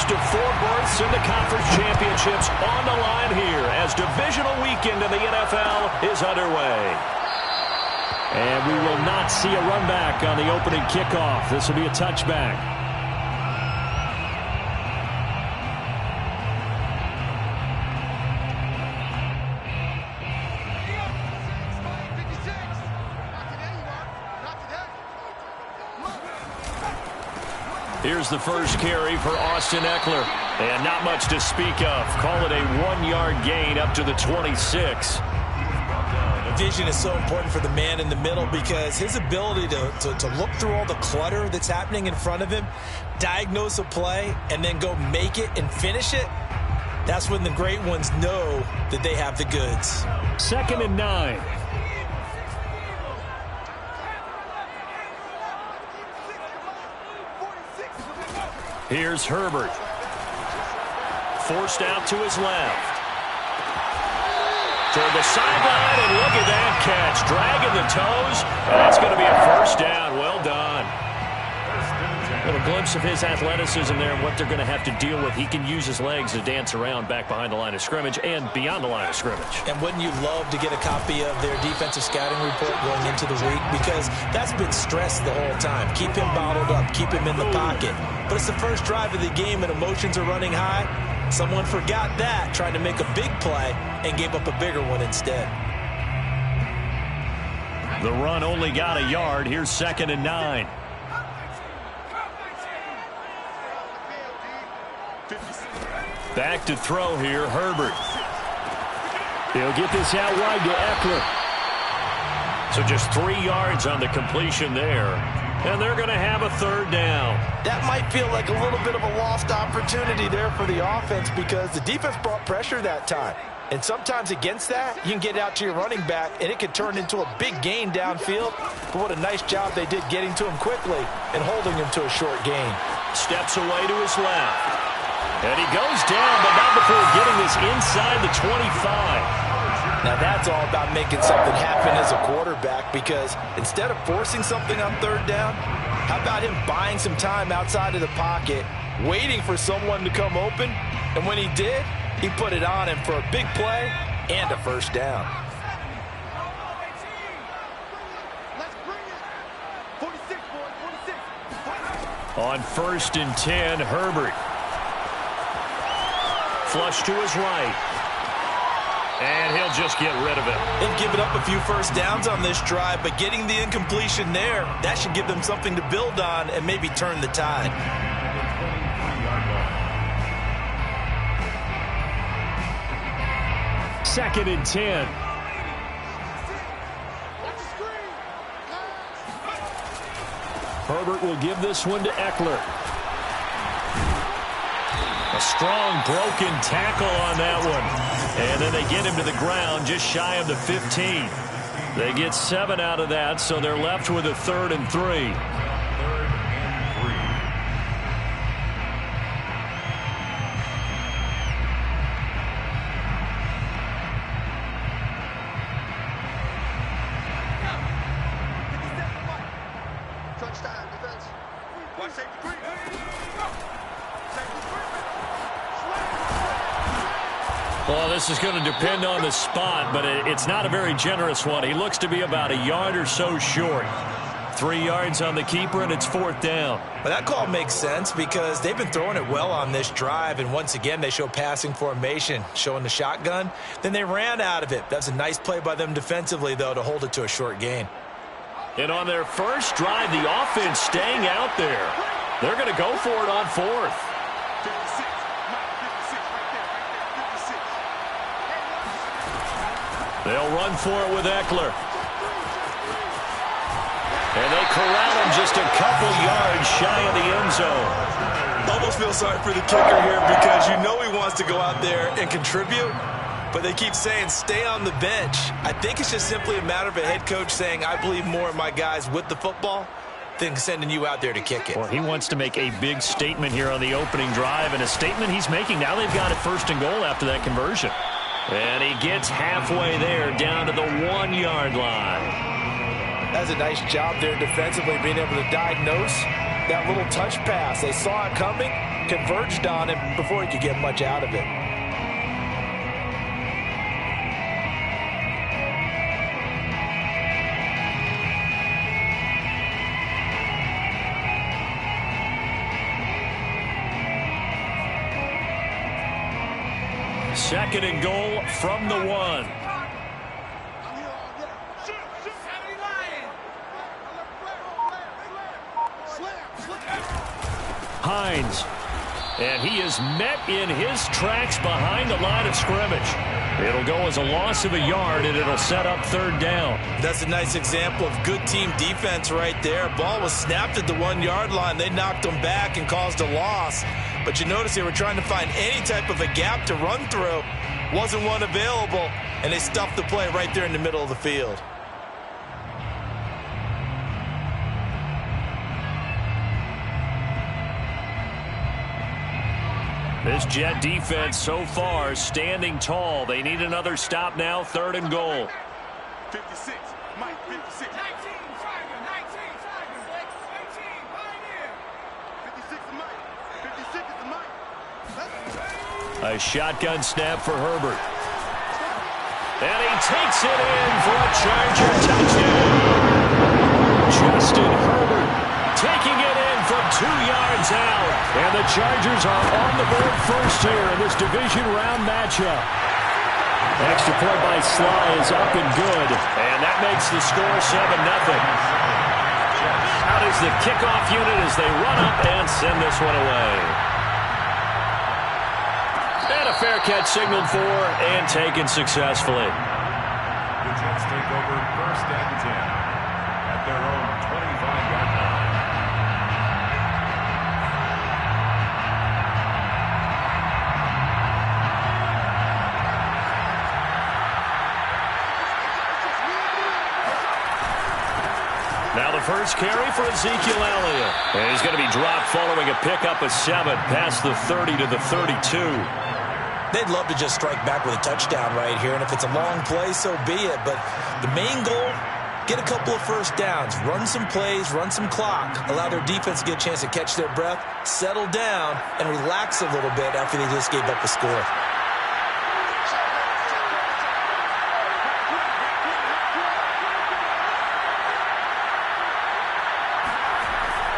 first of 4 berths in the conference championships on the line here as divisional weekend in the NFL is underway. And we will not see a run back on the opening kickoff. This will be a touchback. Here's the first carry for Austin Eckler. And not much to speak of. Call it a 1-yard gain up to the 26. Vision is so important for the man in the middle because his ability to look through all the clutter that's happening in front of him, diagnose a play, and then go make it and finish it, that's when the great ones know that they have the goods. 2nd and 9. Here's Herbert. Forced out to his left. Toward the sideline, and look at that catch. Dragging the toes. And that's going to be a first down. Well done. A little glimpse of his athleticism there and what they're going to have to deal with. He can use his legs to dance around back behind the line of scrimmage and beyond the line of scrimmage. And wouldn't you love to get a copy of their defensive scouting report going into the week? Because that's been stressed the whole time. Keep him bottled up. Keep him in the pocket. But it's the first drive of the game and emotions are running high. Someone forgot that, trying to make a big play, and gave up a bigger one instead. The run only got a yard. Here's 2nd and 9. Back to throw here, Herbert. He'll get this out wide to Eckler. So just 3 yards on the completion there. And they're going to have a 3rd down. That might feel like a little bit of a lost opportunity there for the offense because the defense brought pressure that time. And sometimes against that, you can get out to your running back, and it could turn into a big gain downfield. But what a nice job they did getting to him quickly and holding him to a short gain. Steps away to his left. And he goes down, but not before getting this inside the 25. Now that's all about making something happen as a quarterback because instead of forcing something on 3rd down, how about him buying some time outside of the pocket, waiting for someone to come open, and when he did, he put it on him for a big play and a first down. On 1st and 10, Herbert. Flush to his right. And he'll just get rid of it. They've given up a few first downs on this drive, but getting the incompletion there, that should give them something to build on and maybe turn the tide. Second and 10. Herbert will give this one to Eckler. A strong broken tackle on that one. And then they get him to the ground just shy of the 15. They get 7 out of that, so they're left with a 3rd and 3. Well, this is going to depend on the spot, but it's not a very generous one. He looks to be about a yard or so short. 3 yards on the keeper, and it's 4th down. Well, that call makes sense because they've been throwing it well on this drive, and once again they show passing formation, showing the shotgun. Then they ran out of it. That's a nice play by them defensively, though, to hold it to a short gain. And on their first drive, the offense staying out there. They're going to go for it on 4th. They'll run for it with Eckler. And they corral him just a couple yards shy of the end zone. Almost feel sorry for the kicker here because you know he wants to go out there and contribute, but they keep saying stay on the bench. I think it's just simply a matter of a head coach saying I believe more in my guys with the football than sending you out there to kick it. Well, he wants to make a big statement here on the opening drive, and a statement he's making now. They've got it 1st and goal after that conversion. And he gets halfway there down to the 1-yard line. That's a nice job there defensively, being able to diagnose that little touch pass. They saw it coming, converged on him before he could get much out of it. Second and goal from the 1. Hines. And he is met in his tracks behind the line of scrimmage. It'll go as a loss of a yard, and it'll set up third down. That's a nice example of good team defense right there. Ball was snapped at the 1-yard line. They knocked him back and caused a loss. But you notice they were trying to find any type of a gap to run through. Wasn't one available, and they stuffed the play right there in the middle of the field. This Jet defense so far standing tall. They need another stop now, third and goal. 56, Mike, 56. 19, Tiger, 19, Tiger, 18, Pioneer. 56 is Mike, 56 is Mike. A shotgun snap for Herbert. And he takes it in for a Charger touchdown. Justin Herbert taking it in from 2 yards out. And the Chargers are on the board first here in this division round matchup. Extra point by Sly is up and good. And that makes the score 7-0. Out is the kickoff unit as they run up and send this one away. And a fair catch signaled for and taken successfully. The Jets take over first and 10 at their own 25-yard line. Now the first carry for Ezekiel Elliott. And he's going to be dropped following a pickup of 7 past the 30 to the 32. They'd love to just strike back with a touchdown right here, and if it's a long play, so be it. But the main goal, get a couple of first downs, run some plays, run some clock, allow their defense to get a chance to catch their breath, settle down, and relax a little bit after they just gave up a score.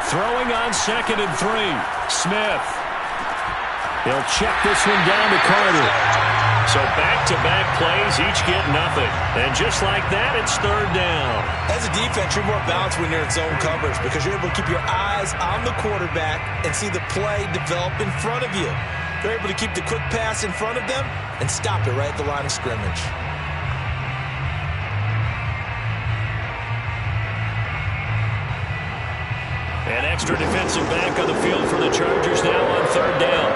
Throwing on 2nd and 3. Smith. He'll check this one down to Carter. So back-to-back plays, each get nothing. And just like that, it's third down. As a defense, you're more balanced when you're in zone coverage because you're able to keep your eyes on the quarterback and see the play develop in front of you. They're able to keep the quick pass in front of them and stop it right at the line of scrimmage. An extra defensive back on the field for the Chargers now on third down.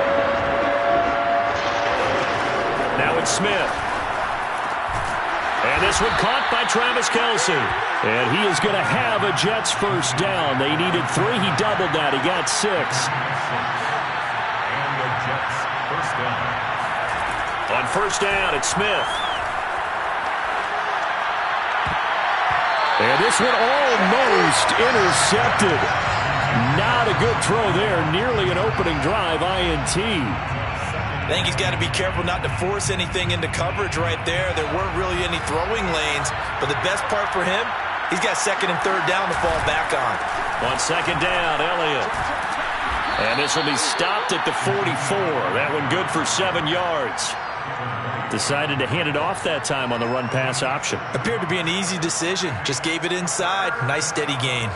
Now it's Smith. And this one caught by Travis Kelce. And he is going to have a Jets first down. They needed 3. He doubled that. He got 6. And the Jets first down. On first down, it's Smith. And this one almost intercepted. Not a good throw there. Nearly an opening drive INT. I think he's got to be careful not to force anything into coverage right there. There weren't really any throwing lanes. But the best part for him, he's got 2nd and 3rd down to fall back on. On 2nd down, Elliott. And this will be stopped at the 44. That one good for 7 yards. Decided to hand it off that time on the run-pass option. Appeared to be an easy decision. Just gave it inside. Nice steady gain.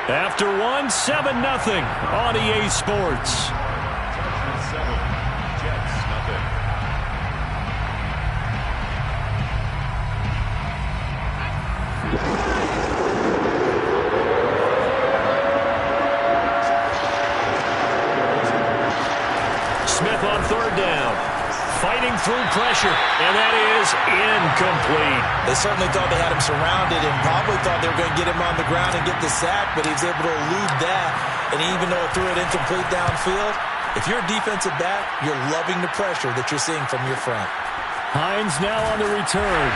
After 7-0 on EA Sports. Chargers 7, Jets nothing. Smith on third down. Fighting through pressure, and that is incomplete. They certainly thought they had him surrounded and probably thought they were going to get him on the ground and get the sack, but he was able to elude that and even though it threw it incomplete downfield, if you're a defensive back, you're loving the pressure that you're seeing from your front. Hines now on the return.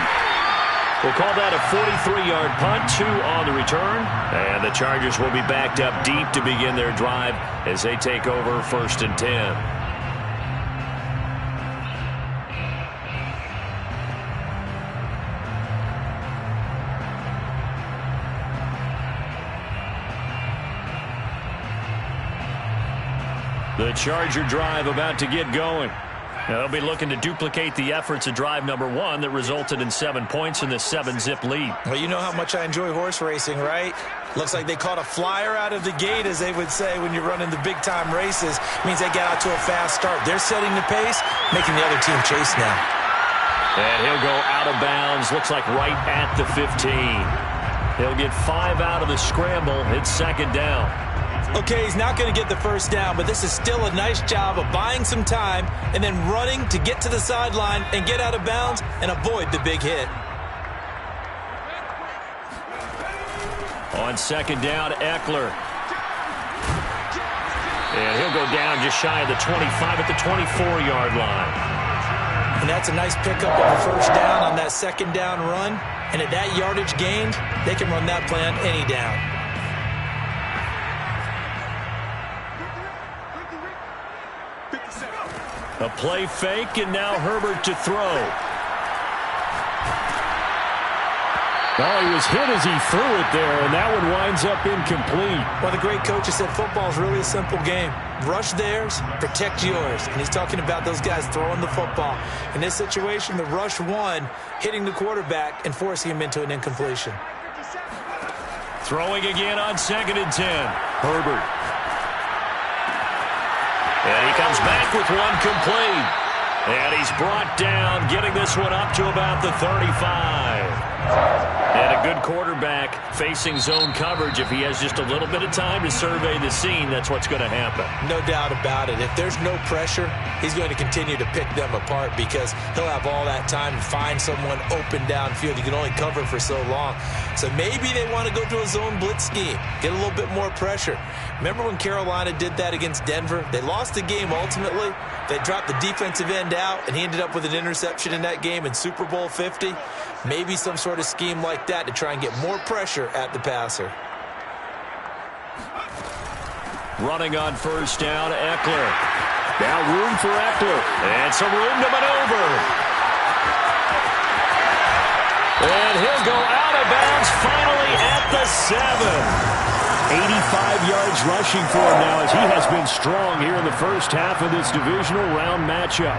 We'll call that a 43-yard punt, 2 on the return. And the Chargers will be backed up deep to begin their drive as they take over 1st and 10. The Charger drive about to get going. Now they'll be looking to duplicate the efforts of drive number 1 that resulted in 7 points in this 7-zip lead. Well, you know how much I enjoy horse racing, right? Looks like they caught a flyer out of the gate, as they would say when you're running the big-time races. Means they get out to a fast start. They're setting the pace, making the other team chase now. And he'll go out of bounds, looks like right at the 15. He'll get 5 out of the scramble. It's 2nd down. Okay, he's not going to get the first down, but this is still a nice job of buying some time and then running to get to the sideline and get out of bounds and avoid the big hit. On 2nd down, Eckler. And he'll go down just shy of the 25 at the 24-yard line. And that's a nice pickup of a first down on that 2nd down run. And at that yardage gained, they can run that play on any down. A play fake, and now Herbert to throw. Oh, he was hit as he threw it there, and that one winds up incomplete. Well, the great coach has said football is really a simple game. Rush theirs, protect yours. And he's talking about those guys throwing the football. In this situation, the rush won, hitting the quarterback and forcing him into an incompletion. Throwing again on 2nd and 10. Herbert. And he comes back with one complete. And he's brought down, getting this one up to about the 35. And a good quarterback facing zone coverage. If he has just a little bit of time to survey the scene, that's what's going to happen. No doubt about it. If there's no pressure, he's going to continue to pick them apart because he'll have all that time to find someone open downfield. He can only cover for so long. So maybe they want to go to a zone blitz scheme, get a little bit more pressure. Remember when Carolina did that against Denver? They lost the game ultimately. They dropped the defensive end out, and he ended up with an interception in that game in Super Bowl 50. Maybe some sort of scheme like that to try and get more pressure at the passer. Running on 1st down, Eckler. Now room for Eckler. And some room to maneuver. And he'll go out of bounds finally at the 7. 85 yards rushing for him now as he has been strong here in the first half of this divisional round matchup.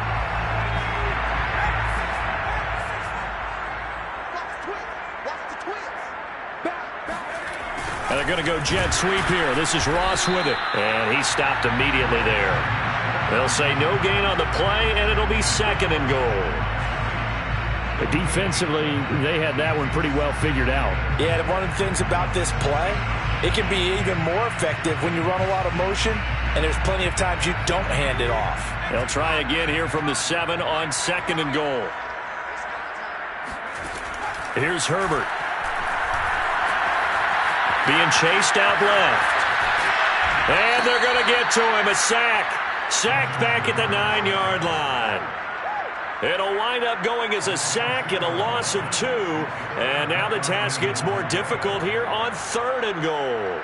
And they're going to go jet sweep here. This is Ross with it. And he stopped immediately there. They'll say no gain on the play, and it'll be 2nd and goal. But defensively, they had that one pretty well figured out. Yeah, one of the things about this play, it can be even more effective when you run a lot of motion, and there's plenty of times you don't hand it off. They'll try again here from the 7 on 2nd and goal. Here's Herbert. Being chased out left. And they're going to get to him. A sack. Sacked back at the 9-yard line. It'll wind up going as a sack and a loss of 2. And now the task gets more difficult here on 3rd and goal.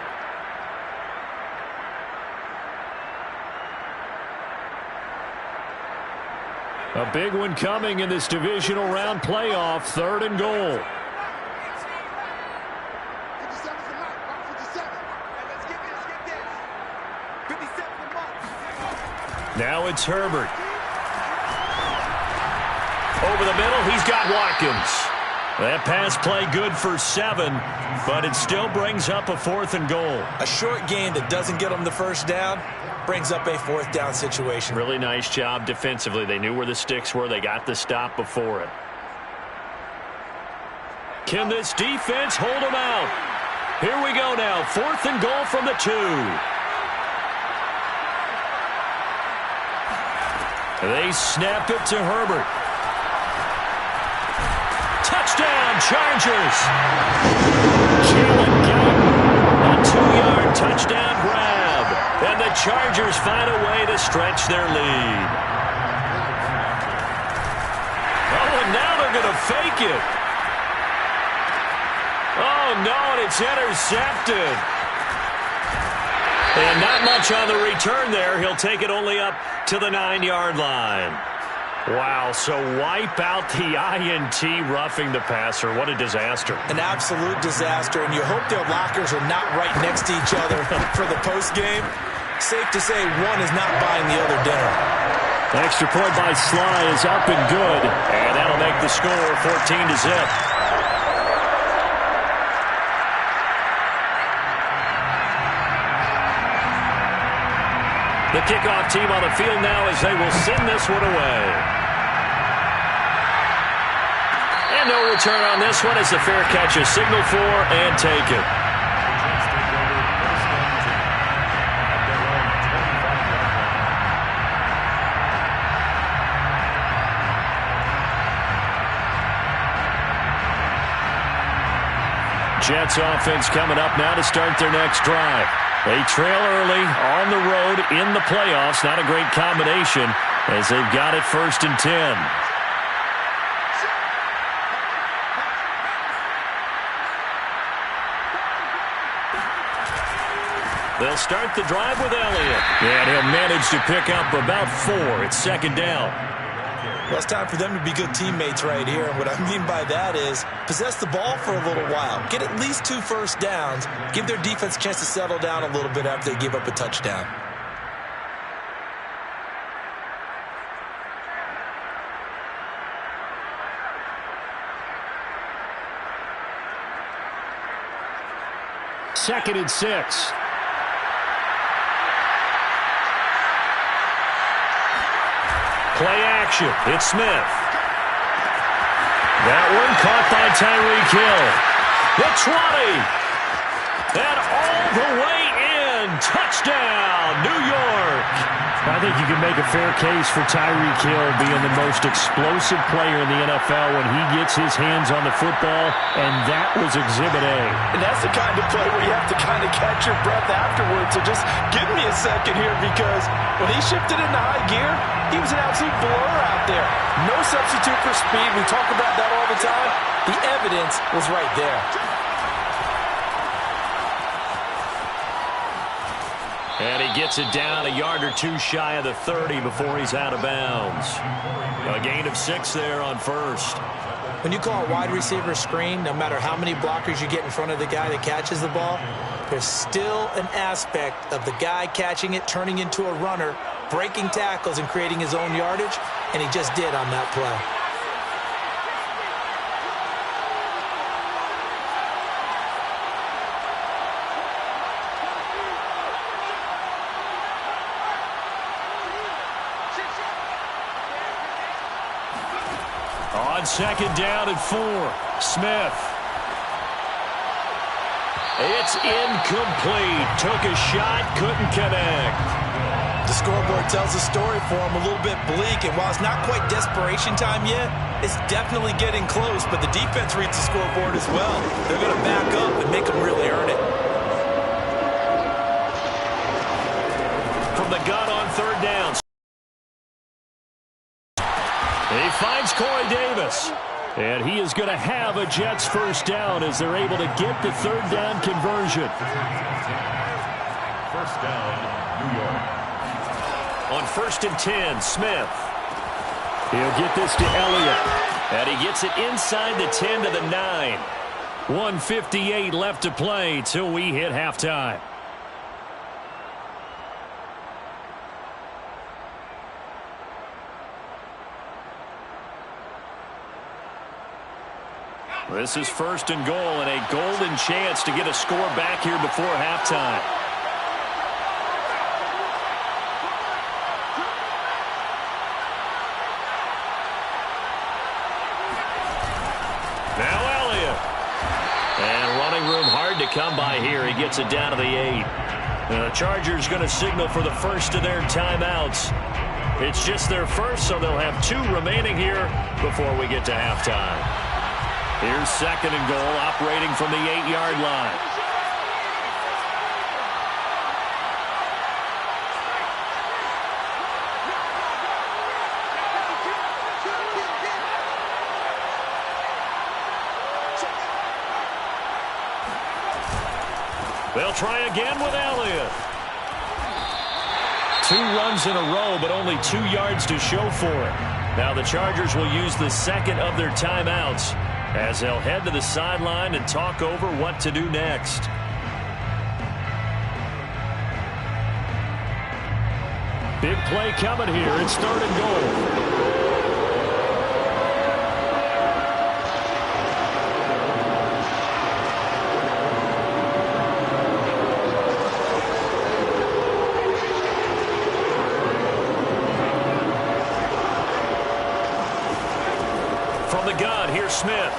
A big one coming in this divisional round playoff. 3rd and goal. Now it's Herbert. Over the middle, he's got Watkins. That pass play good for 7, but it still brings up a 4th and goal. A short gain that doesn't get them the first down brings up a 4th down situation. Really nice job defensively. They knew where the sticks were. They got the stop before it. Can this defense hold them out? Here we go now. 4th and goal from the 2. They snap it to Herbert. Touchdown, Chargers. Jalen got a 2-yard touchdown grab. And the Chargers find a way to stretch their lead. Oh, and now they're going to fake it. Oh, no, and it's intercepted. And not much on the return there. He'll take it only up to the 9-yard line. Wow, so wipe out the INT roughing the passer. What a disaster. An absolute disaster, and you hope their lockers are not right next to each other for the postgame. Safe to say one is not buying the other dinner. Extra point by Sly is up and good, and that'll make the score 14-0. The kickoff team on the field now as they will send this one away. And no return on this one as the fair catch is signaled for and taken. Jets offense coming up now to start their next drive. They trail early on the road in the playoffs. Not a great combination as they've got it 1st and 10. They'll start the drive with Elliott. And he'll manage to pick up about 4. It's 2nd down. Well, it's time for them to be good teammates right here. And what I mean by that is possess the ball for a little while. Get at least 2 first downs. Give their defense a chance to settle down a little bit after they give up a touchdown. Second and 6. Play action. It's Smith. That one caught by Tyreek Hill. The 20. And all the way in. Touchdown, New York. I think you can make a fair case for Tyreek Hill being the most explosive player in the NFL when he gets his hands on the football, and that was Exhibit A. And that's the kind of play where you have to kind of catch your breath afterwards. So just give me a second here, because when he shifted into high gear, he was an absolute blur out there. No substitute for speed. We talk about that all the time. The evidence was right there. And he gets it down a yard or 2 shy of the 30 before he's out of bounds. A gain of 6 there on 1st. When you call a wide receiver screen, no matter how many blockers you get in front of the guy that catches the ball, there's still an aspect of the guy catching it, turning into a runner, breaking tackles and creating his own yardage, and he just did on that play. On 2nd down and 4, Smith. It's incomplete. Took a shot, couldn't connect. The scoreboard tells a story for him, a little bit bleak, and while it's not quite desperation time yet, it's definitely getting close, but the defense reads the scoreboard as well. They're going to back up and make them really earn it. From the gun on 3rd down. He finds Corey Davis. And he is going to have a Jets 1st down as they're able to get the 3rd down conversion. 1st down, New York. On 1st and 10, Smith. He'll get this to Elliott. And he gets it inside the 10 to the 9. 1:58 left to play till we hit halftime. This is 1st and goal and a golden chance to get a score back here before halftime. Now Elliott. And running room hard to come by here. He gets it down to the 8. And the Chargers going to signal for the first of their timeouts. It's just their first, so they'll have 2 remaining here before we get to halftime. Here's 2nd and goal, operating from the 8-yard line. They'll try again with Elliott. 2 runs in a row, but only 2 yards to show for it. Now the Chargers will use the second of their timeouts as they'll head to the sideline and talk over what to do next. Big play coming here. It's 3rd and goal. From the gun, here's Smith.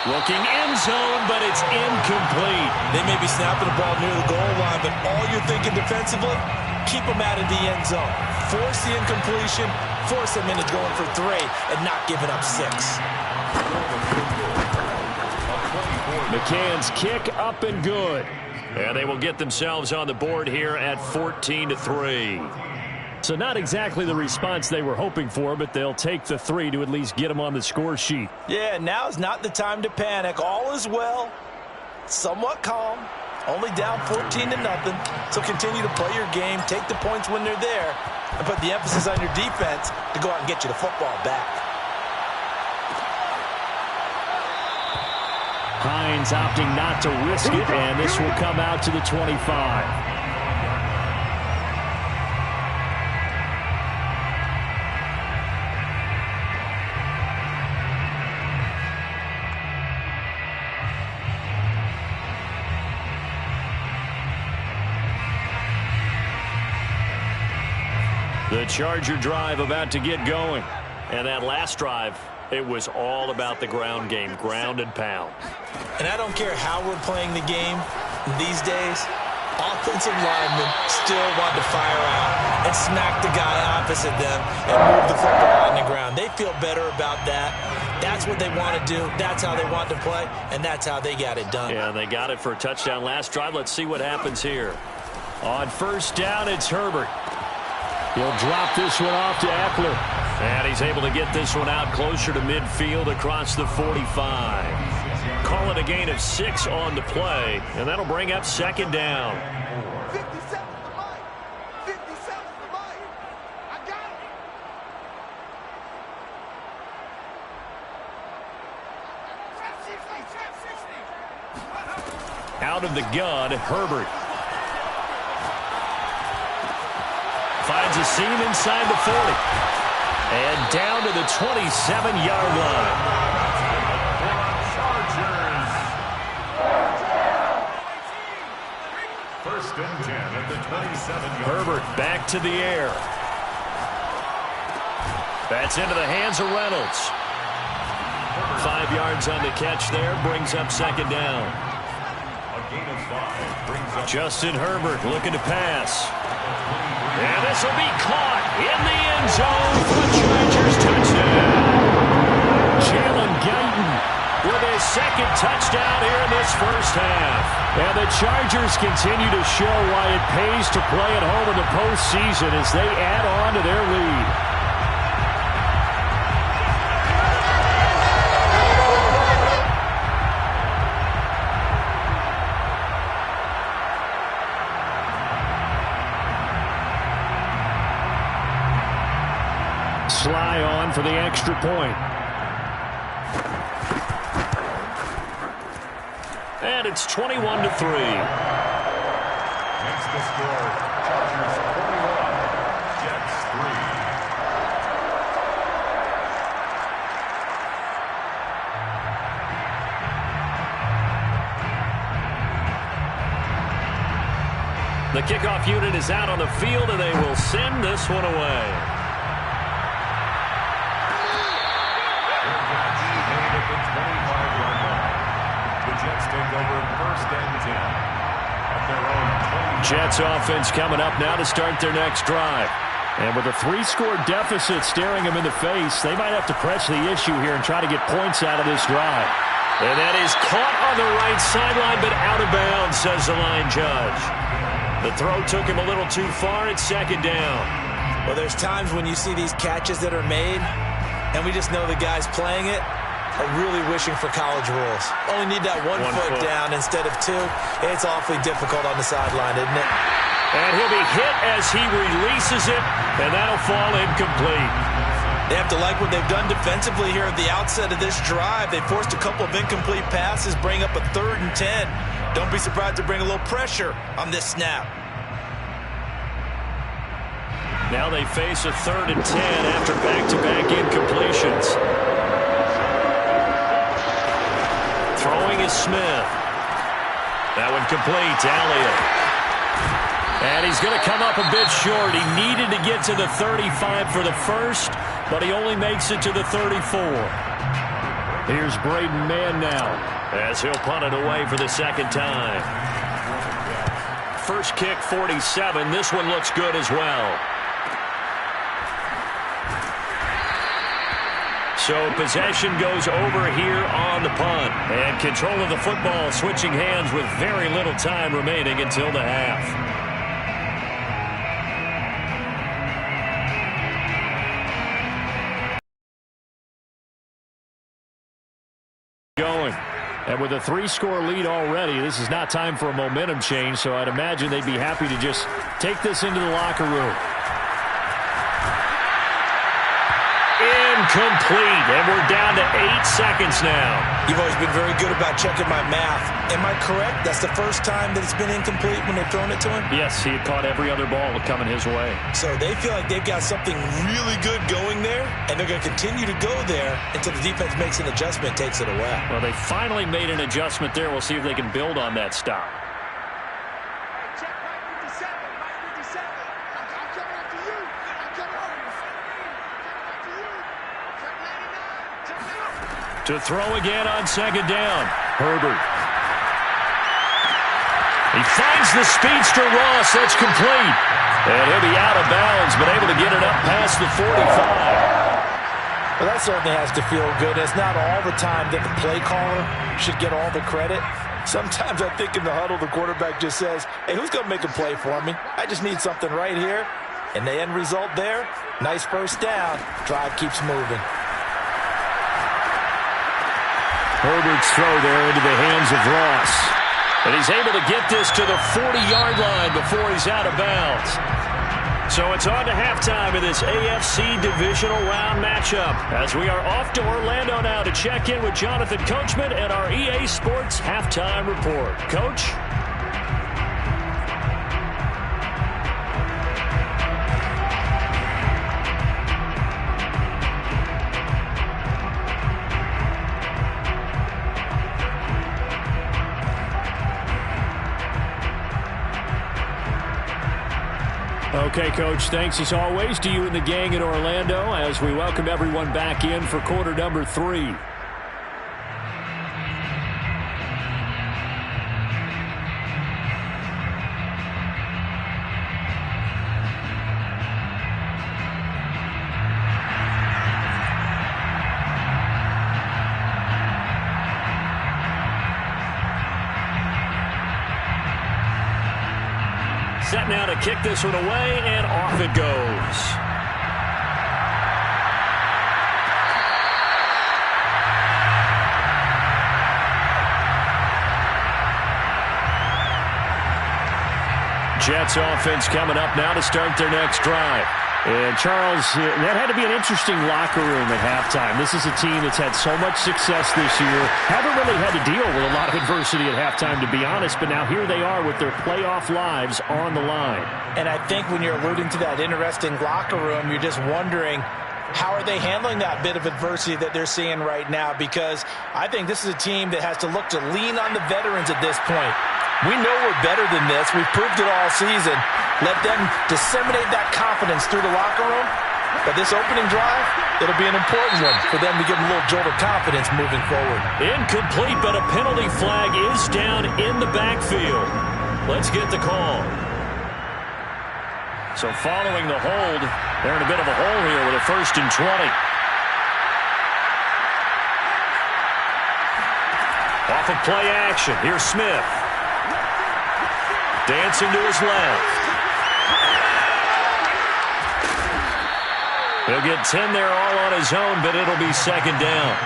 Looking end zone, but it's incomplete. They may be snapping the ball near the goal line, but all you're thinking defensively, keep them out of the end zone. Force the incompletion, force them into going for 3, and not giving up 6. McCann's kick up and good. And they will get themselves on the board here at 14-3. So not exactly the response they were hoping for, but they'll take the 3 to at least get them on the score sheet. Yeah, now's not the time to panic. All is well. Somewhat calm. Only down 14-0. So continue to play your game, take the points when they're there, and put the emphasis on your defense to go out and get you the football back. Hines opting not to risk it, and this will come out to the 25. The Charger drive about to get going. And that last drive, it was all about the ground game, ground and pound. And I don't care how we're playing the game these days, offensive linemen still want to fire out and smack the guy opposite them and move the football on the ground. They feel better about that. That's what they want to do. That's how they want to play, and that's how they got it done. Yeah, they got it for a touchdown last drive. Let's see what happens here. On 1st down, it's Herbert. He'll drop this one off to Eckler. And he's able to get this one out closer to midfield across the 45. Call it a gain of 6 on the play, and that'll bring up 2nd down. 57 for Mike. 57 for Mike. I got it. Out of the gun, Herbert. Finds a seam inside the 40. And down to the 27-yard line. Chargers. 1st and 10 at the 27-yard. Herbert back to the air. That's into the hands of Reynolds. 5 yards on the catch there, brings up 2nd down. A gain of 5 brings up Justin Herbert looking to pass. And this will be caught in the end zone for the Chargers touchdown. Jalen Guyton with his 2nd touchdown here in this 1st half. And the Chargers continue to show why it pays to play at home in the postseason as they add on to their lead. Sly on for the extra point. And it's 21-3. Makes the score. Chargers 41. Jets 3. The kickoff unit is out on the field, and they will send this one away. Jets take over 1st and 10 at their own 20. Jets offense coming up now to start their next drive. And with a 3-score deficit staring them in the face, they might have to press the issue here and try to get points out of this drive. And that is caught on the right sideline, but out of bounds, says the line judge. The throw took him a little too far. It's 2nd down. Well, there's times when you see these catches that are made, and we just know the guy's playing it. are really wishing for college rules. Only need that one foot down instead of two. It's awfully difficult on the sideline, isn't it? And he'll be hit as he releases it, and that'll fall incomplete. They have to like what they've done defensively here at the outset of this drive. They forced a couple of incomplete passes, bring up a 3rd and 10. Don't be surprised to bring a little pressure on this snap. Now they face a 3rd and 10 after back-to-back incompletions. Throwing is Smith. That one complete to Elliott. And he's going to come up a bit short. He needed to get to the 35 for the first, but he only makes it to the 34. Here's Braden Mann now, as he'll punt it away for the second time. First kick, 47. This one looks good as well. So possession goes over here on the punt. And control of the football switching hands with very little time remaining until the half. Going. And with a 3-score lead already, this is not time for a momentum change, so I'd imagine they'd be happy to just take this into the locker room. Incomplete, and we're down to 8 seconds now. You've always been very good about checking my math. Am I correct? That's the first time that it's been incomplete when they've thrown it to him? Yes, he had caught every other ball coming his way. So they feel like they've got something really good going there, and they're going to continue to go there until the defense makes an adjustment, takes it away. Well, they finally made an adjustment there. We'll see if they can build on that stop. Check my 57, my 57. I'm coming up to you. I'm coming up to you. Check 99. Check 99. To throw again on second down. Herbert. He finds the speedster Ross. That's complete. And he'll be out of bounds, but able to get it up past the 45. Well, that certainly has to feel good. It's not all the time that the play caller should get all the credit. Sometimes I think in the huddle, the quarterback just says, hey, who's going to make a play for me? I just need something right here. And the end result there, nice first down. Drive keeps moving. Herbert's throw there into the hands of Ross. And he's able to get this to the 40-yard line before he's out of bounds. So it's on to halftime of this AFC divisional round matchup as we are off to Orlando now to check in with Jonathan Coachman and our EA Sports halftime report. Coach? Okay, Coach, thanks as always to you and the gang in Orlando as we welcome everyone back in for quarter number 3. Set now to kick this one away, and off it goes. Jets offense coming up now to start their next drive. And, Charles, that had to be an interesting locker room at halftime. This is a team that's had so much success this year. Haven't really had to deal with a lot of adversity at halftime, to be honest. But now here they are with their playoff lives on the line. And I think when you're alluding to that interesting locker room, you're just wondering, how are they handling that bit of adversity that they're seeing right now? Because I think this is a team that has to look to lean on the veterans at this point. We know we're better than this. We've proved it all season. Let them disseminate that confidence through the locker room. But this opening drive, it'll be an important one for them to give them a little jolt of confidence moving forward. Incomplete, but a penalty flag is down in the backfield. Let's get the call. So following the hold, they're in a bit of a hole here with a 1st and 20. Off of play action, here's Smith. Dancing to his left. He'll get 10 there all on his own, but it'll be 2nd down.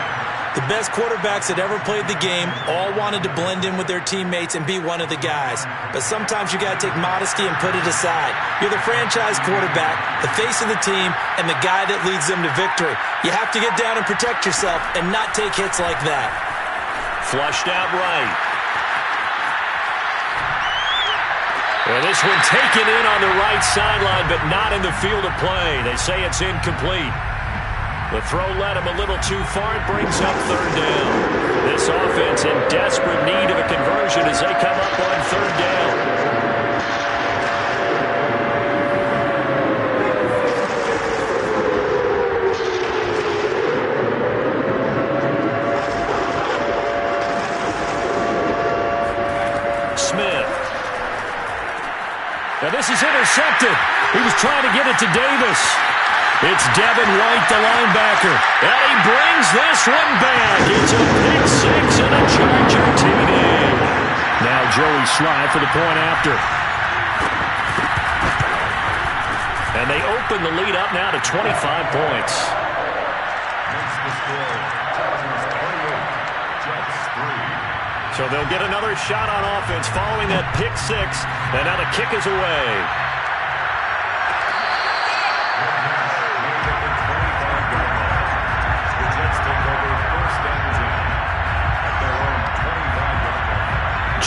The best quarterbacks that ever played the game all wanted to blend in with their teammates and be one of the guys. But sometimes you got to take modesty and put it aside. You're the franchise quarterback, the face of the team, and the guy that leads them to victory. You have to get down and protect yourself and not take hits like that. Flushed out right. And this one taken in on the right sideline, but not in the field of play. They say it's incomplete. The throw led him a little too far. It brings up third down. This offense in desperate need of a conversion as they come up on third down. Smith. Now this is intercepted. He was trying to get it to Davis. It's Devin White, the linebacker. And he brings this one back. It's a pick six and a Charger TD. Now Joey Sly for the point after. And they open the lead up now to 25 points. Makes the score Chargers 28, Jets 3. So they'll get another shot on offense following that pick six. And now the kick is away.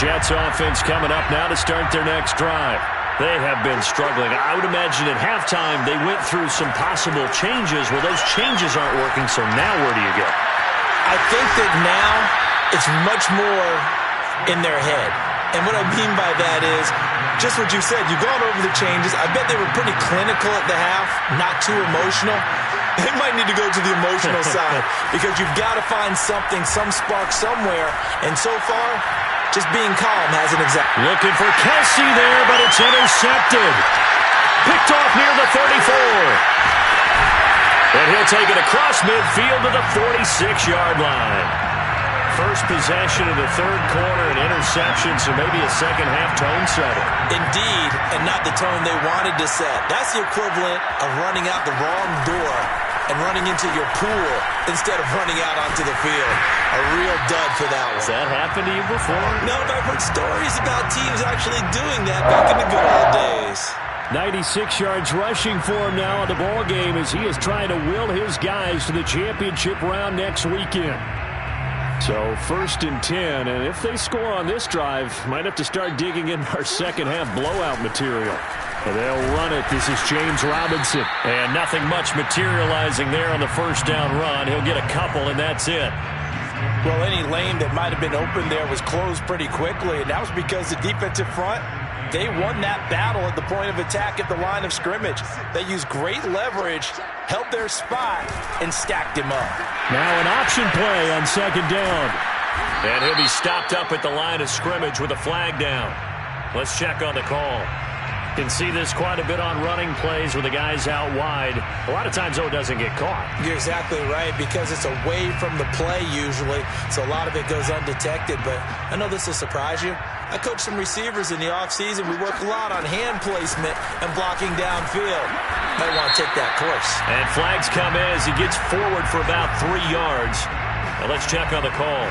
Jets offense coming up now to start their next drive. They have been struggling. I would imagine at halftime they went through some possible changes. Well, those changes aren't working, so now where do you go? I think that now it's much more in their head. And what I mean by that is just what you said. You've gone over the changes. I bet they were pretty clinical at the half, not too emotional. They might need to go to the emotional side because you've got to find something, some spark somewhere. And so far, just being calm hasn't exactly. Looking for Kelsey there, but it's intercepted. Picked off near the 34. And he'll take it across midfield to the 46-yard line. First possession of the third quarter, an interception, so maybe a second-half tone setter. Indeed, and not the tone they wanted to set. That's the equivalent of running out the wrong door and running into your pool instead of running out onto the field. A real dud for that one. Has that happened to you before? No, but I've heard stories about teams actually doing that back in the good old days. 96 yards rushing for him now in the ball game as he is trying to will his guys to the championship round next weekend. So 1st and 10, and if they score on this drive, might have to start digging in our second-half blowout material. And they'll run it. This is James Robinson. And nothing much materializing there on the first down run. He'll get a couple, and that's it. Well, any lane that might have been open there was closed pretty quickly, and that was because the defensive front, they won that battle at the point of attack at the line of scrimmage. They used great leverage, held their spot, and stacked him up. Now an option play on second down. And he'll be stopped up at the line of scrimmage with a flag down. Let's check on the call. Can see this quite a bit on running plays with the guys out wide. A lot of times, though, it doesn't get caught. You're exactly right, because it's away from the play usually, so a lot of it goes undetected. But I know this will surprise you. I coach some receivers in the offseason. We work a lot on hand placement and blocking downfield. Might want to take that course. And flags come in as he gets forward for about 3 yards. Now let's check on the call.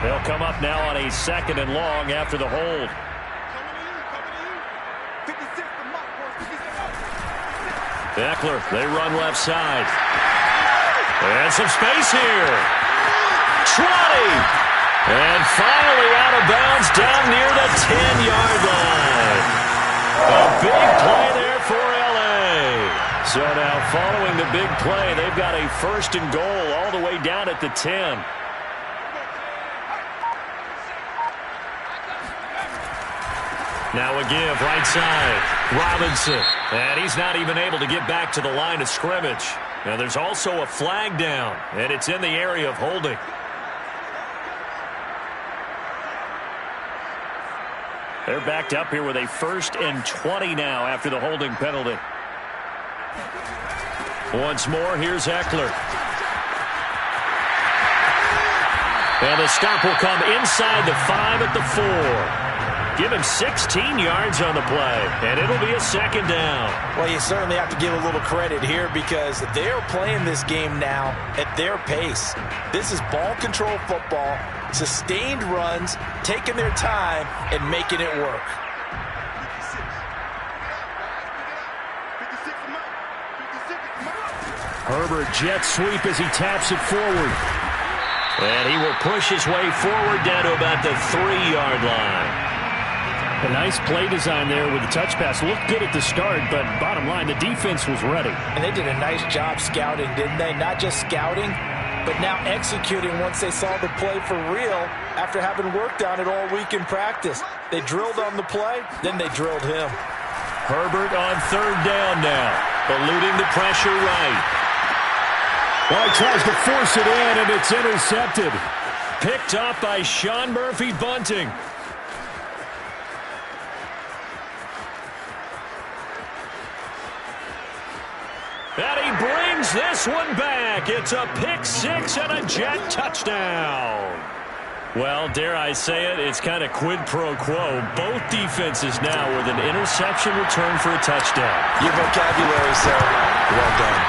They'll come up now on a 2nd and long after the hold. Eckler, they run left side. And some space here. 20. And finally out of bounds down near the 10-yard line. A big play there for L.A. So now following the big play, they've got a 1st and goal all the way down at the 10. Now a give right side. Robinson. And he's not even able to get back to the line of scrimmage. Now there's also a flag down, and it's in the area of holding. They're backed up here with a 1st and 20 now after the holding penalty. Once more, here's Eckler. And the stop will come inside the 5 at the 4. Give him 16 yards on the play, and it'll be a second down. Well, you certainly have to give a little credit here because they're playing this game now at their pace. This is ball control football, sustained runs, taking their time, and making it work. Herbert jet sweep as he taps it forward. And he will push his way forward down to about the 3-yard line. A nice play design there with the touch pass. Looked good at the start, but bottom line, the defense was ready. And they did a nice job scouting, didn't they? Not just scouting, but now executing once they saw the play for real after having worked on it all week in practice. They drilled on the play, then they drilled him. Herbert on 3rd down now, eluding the pressure right. Well, he tries to force it in, and it's intercepted. Picked off by Sean Murphy-Bunting. And he brings this one back. It's a pick 6 and a Jet touchdown. Well, dare I say it, it's kind of quid pro quo. Both defenses now with an interception return for a touchdown. Your vocabulary, sir. Well done.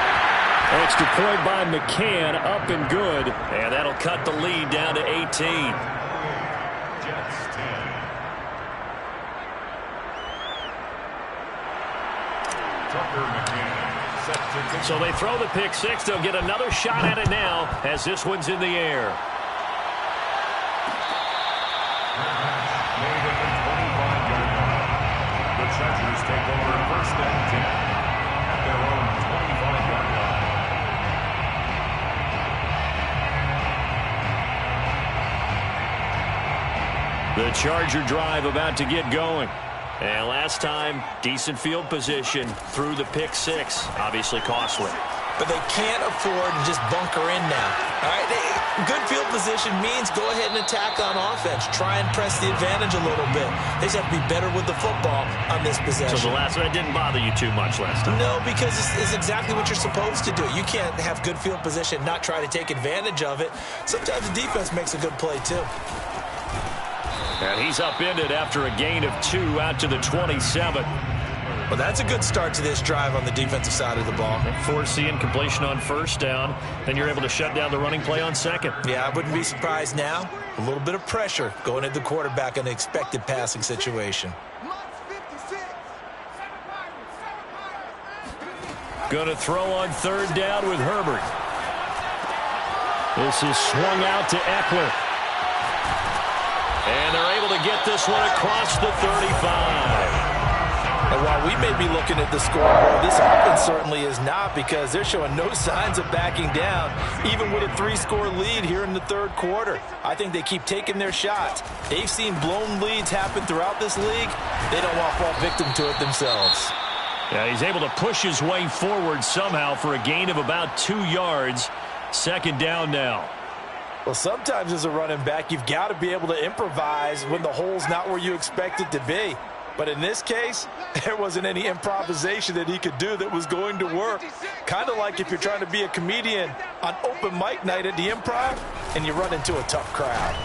Extra point by McCann, up and good. And that'll cut the lead down to 18. Jets 10. Tucker McCann. So they throw the pick 6. They'll get another shot at it now as this one's in the air. Made at the 25-yard line. The Chargers take over 1st and 10 at their own 25-yard line. The Charger drive about to get going. And last time, decent field position through the pick 6. Obviously costly. But they can't afford to just bunker in now. All right, good field position means go ahead and attack on offense. Try and press the advantage a little bit. They just have to be better with the football on this possession. So the last one didn't bother you too much last time? No, because it's exactly what you're supposed to do. You can't have good field position, not try to take advantage of it. Sometimes the defense makes a good play, too. And he's upended after a gain of 2 out to the 27. Well, that's a good start to this drive on the defensive side of the ball. Forcing completion on 1st down. Then you're able to shut down the running play on 2nd. Yeah, I wouldn't be surprised now. A little bit of pressure going at the quarterback in an expected passing situation. Going to throw on 3rd down with Herbert. This is swung out to Eckler. And they're able to get this one across the 35. And while we may be looking at the scoreboard, this offense certainly is not because they're showing no signs of backing down, even with a 3-score lead here in the 3rd quarter. I think they keep taking their shots. They've seen blown leads happen throughout this league. They don't want to fall victim to it themselves. Yeah, he's able to push his way forward somehow for a gain of about 2 yards. 2nd down now. Well, sometimes as a running back, you've got to be able to improvise when the hole's not where you expect it to be. But in this case, there wasn't any improvisation that he could do that was going to work. Kind of like if you're trying to be a comedian on open mic night at the Improv and you run into a tough crowd.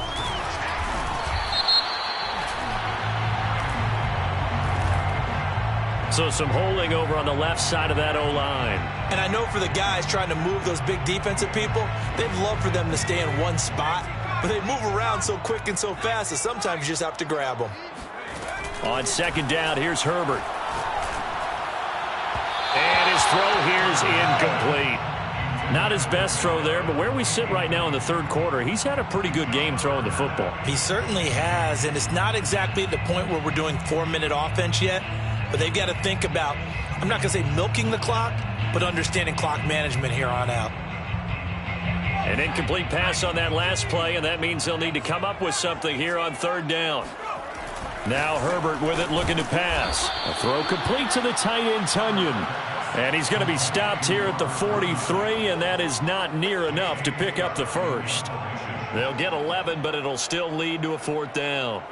So some holding over on the left side of that O-line. And I know for the guys trying to move those big defensive people, they'd love for them to stay in one spot. But they move around so quick and so fast that sometimes you just have to grab them. On 2nd down, here's Herbert. And his throw here is incomplete. Not his best throw there, but where we sit right now in the 3rd quarter, he's had a pretty good game throwing the football. He certainly has, and it's not exactly at the point where we're doing 4-minute offense yet, but they've got to think about, I'm not going to say milking the clock, but understanding clock management here on out. An incomplete pass on that last play, and that means they'll need to come up with something here on 3rd down. Now Herbert with it, looking to pass. A throw complete to the tight end, Tunyon. And he's going to be stopped here at the 43, and that is not near enough to pick up the 1st. They'll get 11, but it'll still lead to a 4th down.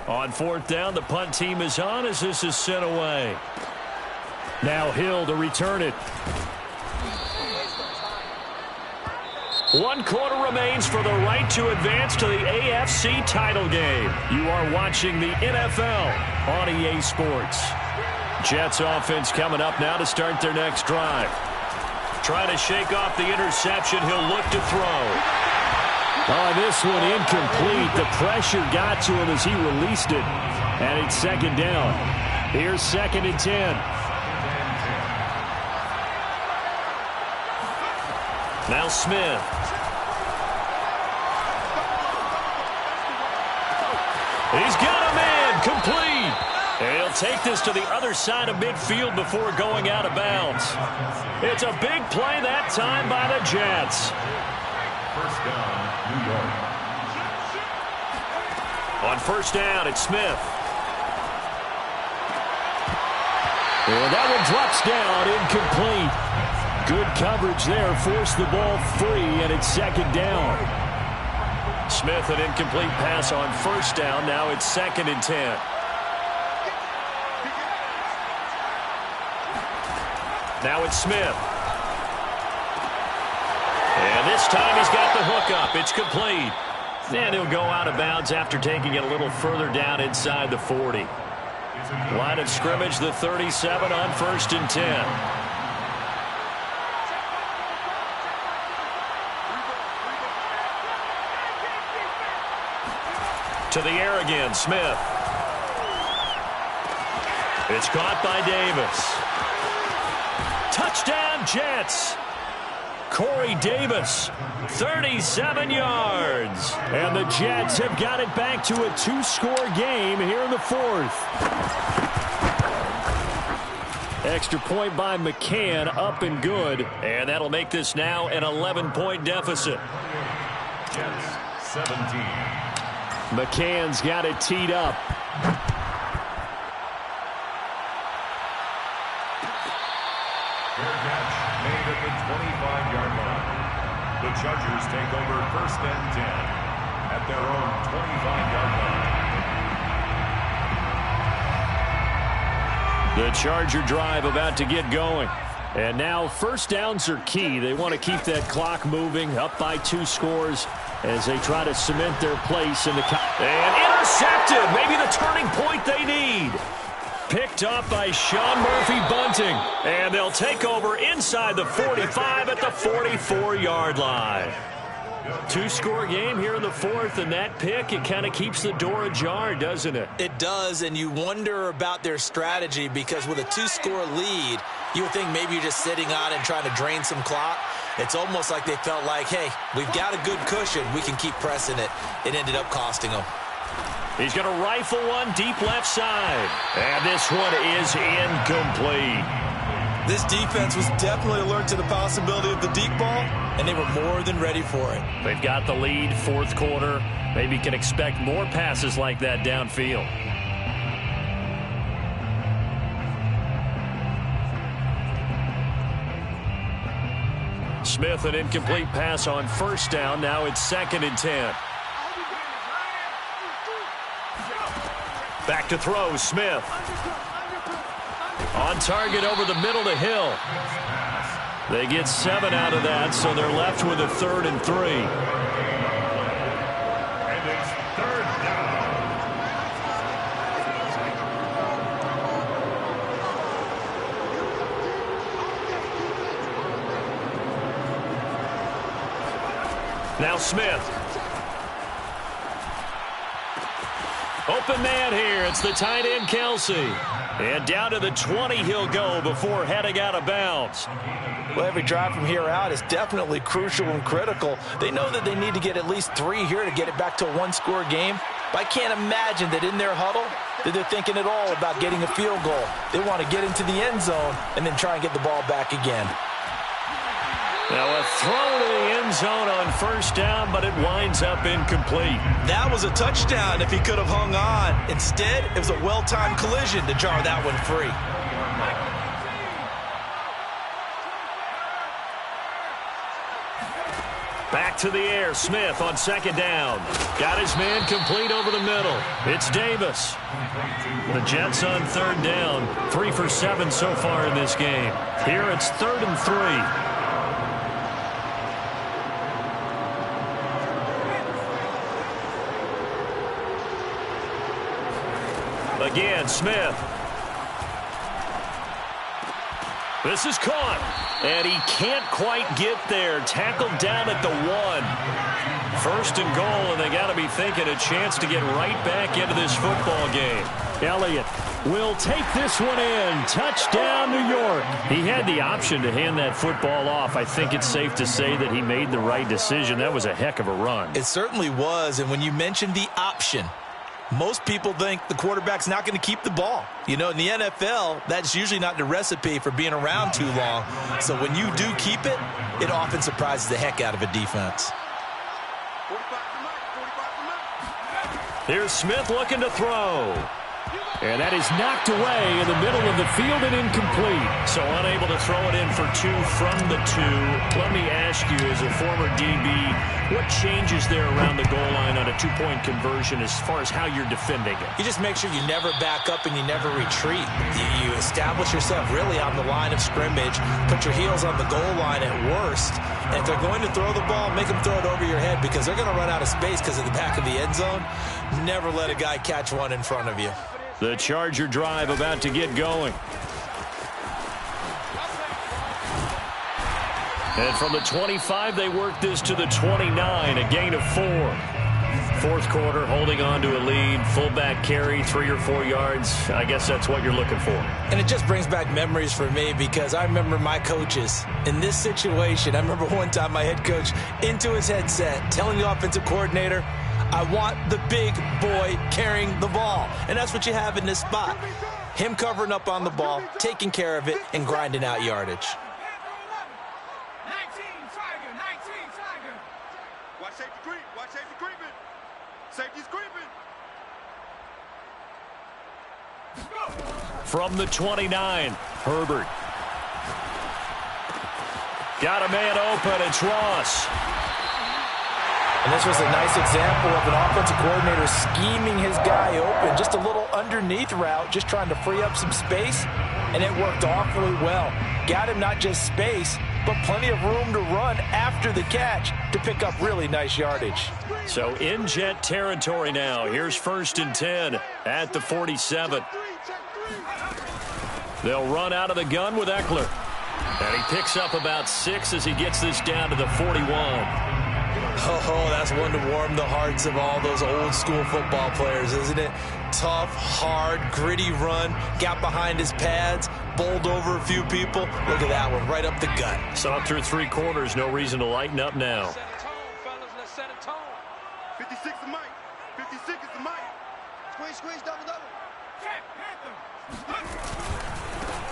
On 4th down, the punt team is on as this is sent away. Now Hill to return it. 1 quarter remains for the right to advance to the AFC title game. You are watching the NFL on EA Sports. Jets offense coming up now to start their next drive. Trying to shake off the interception. He'll look to throw. Oh, this one incomplete. The pressure got to him as he released it. And it's second down. Here's 2nd and 10. Now Smith. He's got a man complete. And he'll take this to the other side of midfield before going out of bounds. It's a big play that time by the Jets. First down, New York. On first down, it's Smith. And that one drops down, incomplete. Good coverage there, forced the ball free, and it's second down. Smith, an incomplete pass on first down. Now it's 2nd and 10. Now it's Smith. And this time he's got the hook up. It's complete. And he'll go out of bounds after taking it a little further down inside the 40. Line of scrimmage, the 37 on 1st and 10. To the air again, Smith. It's caught by Davis. Touchdown, Jets. Corey Davis, 37 yards. And the Jets have got it back to a 2-score game here in the 4th. Extra point by McCann, up and good. And that'll make this now an 11-point deficit. Jets, 17. McCann's got it teed up. Fair catch made at the 25-yard line. The Chargers take over 1st and 10 at their own 25-yard line. The Charger drive about to get going. And now first downs are key. They want to keep that clock moving, up by 2 scores as they try to cement their place in the... And intercepted! Maybe the turning point they need. Picked up by Sean Murphy-Bunting. And they'll take over inside the 45 at the 44-yard line. 2-score game here in the 4th, and that pick, it kind of keeps the door ajar, doesn't it? It does, and you wonder about their strategy because with a 2-score lead, you would think maybe you're just sitting on and trying to drain some clock. It's almost like they felt like, hey, we've got a good cushion. We can keep pressing it. It ended up costing them. He's going to rifle one deep left side. And this one is incomplete. This defense was definitely alert to the possibility of the deep ball, and they were more than ready for it. They've got the lead, 4th quarter. Maybe can expect more passes like that downfield. Smith, an incomplete pass on first down. Now it's 2nd and 10. Back to throw, Smith. On target over the middle to Hill. They get 7 out of that, so they're left with a 3rd and 3. And it's 3rd down. Now Smith. Open man here. It's the tight end, Kelsey. And down to the 20 he'll go before heading out of bounds. Well, every drive from here out is definitely crucial and critical. They know that they need to get at least 3 here to get it back to a 1-score game. But I can't imagine that in their huddle that they're thinking at all about getting a field goal. They want to get into the end zone and then try and get the ball back again. Now a throw to the end zone on first down, but it winds up incomplete. That was a touchdown if he could have hung on. Instead, it was a well-timed collision to jar that one free. Back to the air. Smith on second down. Got his man complete over the middle. It's Davis. The Jets on third down. 3 for 7 so far in this game. Here it's 3rd and 3. Again, Smith. This is caught, and he can't quite get there. Tackled down at the 1. 1st and goal, and they got to be thinking a chance to get right back into this football game. Elliott will take this one in. Touchdown, New York. He had the option to hand that football off. I think it's safe to say that he made the right decision. That was a heck of a run. It certainly was, and when you mentioned the option, most people think the quarterback's not going to keep the ball. You know, in the NFL, that's usually not the recipe for being around too long. So when you do keep it, it often surprises the heck out of a defense. Here's Smith looking to throw. And that is knocked away in the middle of the field and incomplete. So unable to throw it in for 2 from the 2. Let me ask you, as a former DB, what changes there around the goal line on a 2-point conversion as far as how you're defending it? You just make sure you never back up and you never retreat. You establish yourself really on the line of scrimmage, put your heels on the goal line at worst, and if they're going to throw the ball, make them throw it over your head because they're going to run out of space because of the back of the end zone. Never let a guy catch one in front of you. The Charger drive about to get going. And from the 25, they work this to the 29, a gain of 4. 4th quarter, holding on to a lead. Fullback carry, 3 or 4 yards. I guess that's what you're looking for. And it just brings back memories for me because I remember my coaches in this situation. I remember one time my head coach into his headset telling the offensive coordinator, I want the big boy carrying the ball. And that's what you have in this spot. Him covering up on the ball, taking care of it, and grinding out yardage. 19 Tiger. Watch safety creep. Watch safety creeping. Safety's creeping. From the 29, Herbert. Got a man open. It's Ross. And this was a nice example of an offensive coordinator scheming his guy open. Just a little underneath route, just trying to free up some space. And it worked awfully well. Got him not just space, but plenty of room to run after the catch to pick up really nice yardage. So in Jet territory now. Here's 1st and 10 at the 47. They'll run out of the gun with Eckler. And he picks up about 6 as he gets this down to the 41. Oh, that's one to warm the hearts of all those old school football players, isn't it? Tough, hard, gritty run, got behind his pads, bowled over a few people. Look at that one, right up the gut. Saw through 3 quarters, no reason to lighten up now. Set a tone, fellas, let's set a tone. 56 is Mike. 56 is the Mike. Squeeze, double.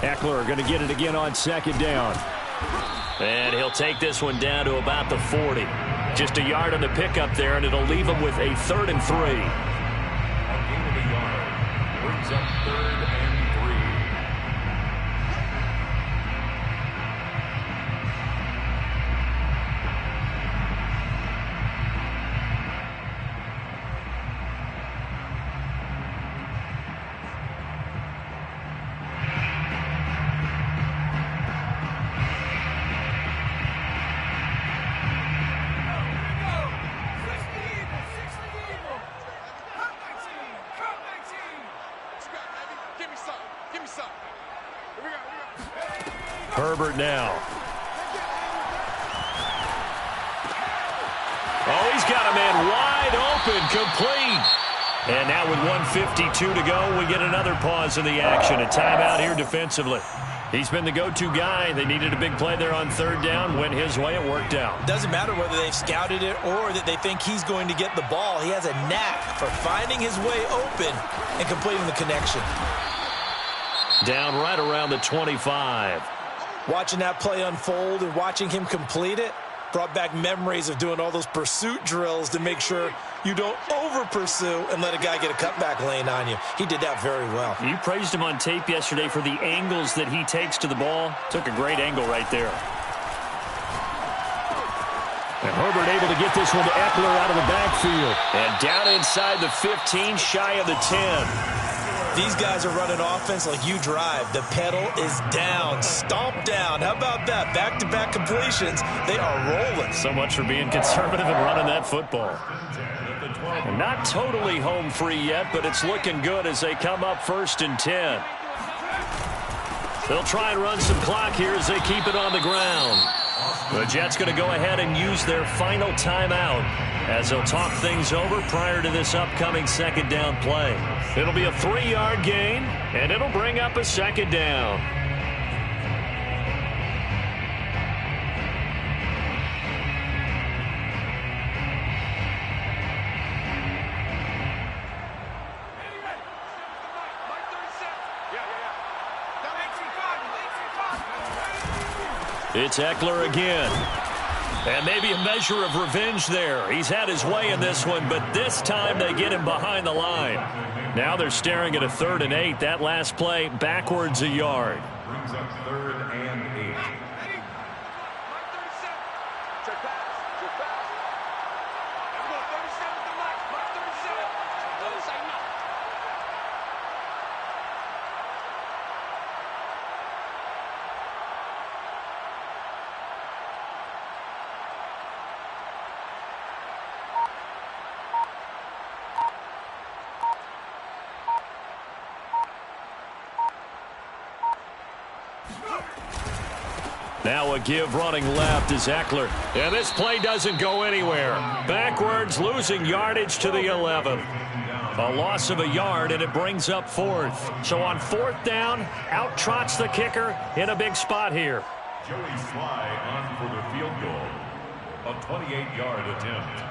Eckler going to get it again on 2nd down. And he'll take this one down to about the 40. Just a yard on the pickup there, and it'll leave him with a 3rd and 3. A gain of a yard brings up 3rd and 3. Herbert now. Oh, he's got a man wide open, complete. And now with 1:52 to go, we get another pause in the action. A timeout here defensively. He's been the go-to guy. They needed a big play there on 3rd down. Went his way. It worked out. Doesn't matter whether they've scouted it or that they think he's going to get the ball. He has a knack for finding his way open and completing the connection. Down right around the 25. Watching that play unfold and watching him complete it brought back memories of doing all those pursuit drills to make sure you don't over-pursue and let a guy get a cutback lane on you. He did that very well. You praised him on tape yesterday for the angles that he takes to the ball. Took a great angle right there. And Herbert able to get this one to Eckler out of the backfield. And down inside the 15, shy of the 10. These guys are running offense like you drive. The pedal is down, stomp down. How about that? Back-to-back completions. They are rolling. So much for being conservative and running that football. And not totally home free yet, but it's looking good as they come up 1st and 10. They'll try and run some clock here as they keep it on the ground. The Jets going to go ahead and use their final timeout as they'll talk things over prior to this upcoming 2nd down play. It'll be a 3-yard gain, and it'll bring up a 2nd down. It's Eckler again. And maybe a measure of revenge there. He's had his way in this one, but this time they get him behind the line. Now they're staring at a 3rd and 8. That last play backwards a yard. Brings up 3rd and 8. Now a give running left is Eckler. And this play doesn't go anywhere. Backwards, losing yardage to the 11. A loss of a yard, and it brings up 4th. So on 4th down, out trots the kicker in a big spot here. Joey Sly on for the field goal. A 28-yard attempt.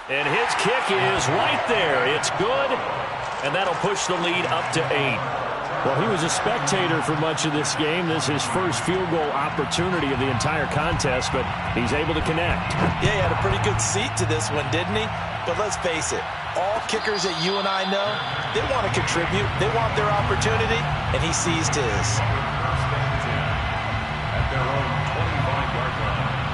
And his kick is right there. It's good, and that'll push the lead up to 8. Well, he was a spectator for much of this game. This is his first field goal opportunity of the entire contest, but he's able to connect. Yeah, he had a pretty good seat to this one, didn't he? But let's face it, all kickers that you and I know, they want to contribute. They want their opportunity, and he seized his. At their own 25-yard line.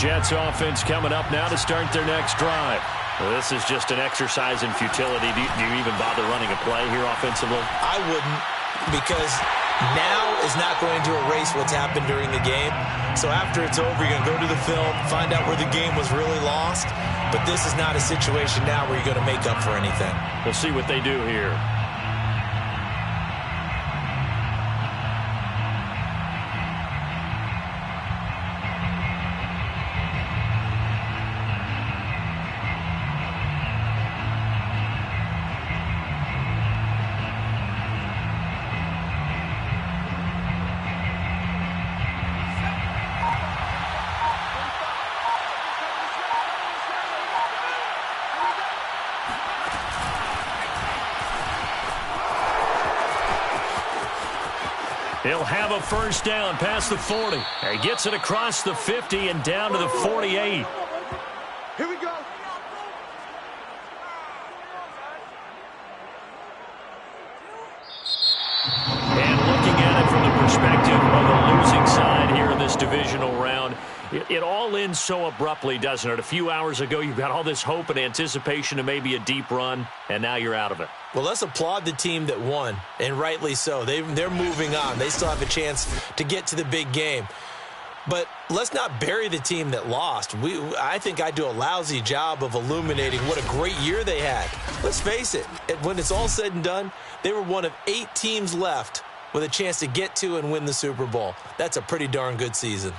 Jets offense coming up now to start their next drive. Well, this is just an exercise in futility. Do you even bother running a play here offensively? I wouldn't, because now is not going to erase what's happened during the game. So after it's over, you're going to go to the film, find out where the game was really lost. But this is not a situation now where you're going to make up for anything. We'll see what they do here. He'll have a first down past the 40. He gets it across the 50 and down to the 48. Here we go. And looking at it from the perspective of the losing side here in this divisional round, it all ends so abruptly, doesn't it? A few hours ago, you've got all this hope and anticipation of maybe a deep run, and now you're out of it. Well, let's applaud the team that won, and rightly so. They're moving on. They still have a chance to get to the big game. But let's not bury the team that lost. I think I do a lousy job of illuminating what a great year they had. Let's face it, when it's all said and done, they were one of 8 teams left with a chance to get to and win the Super Bowl. That's a pretty darn good season.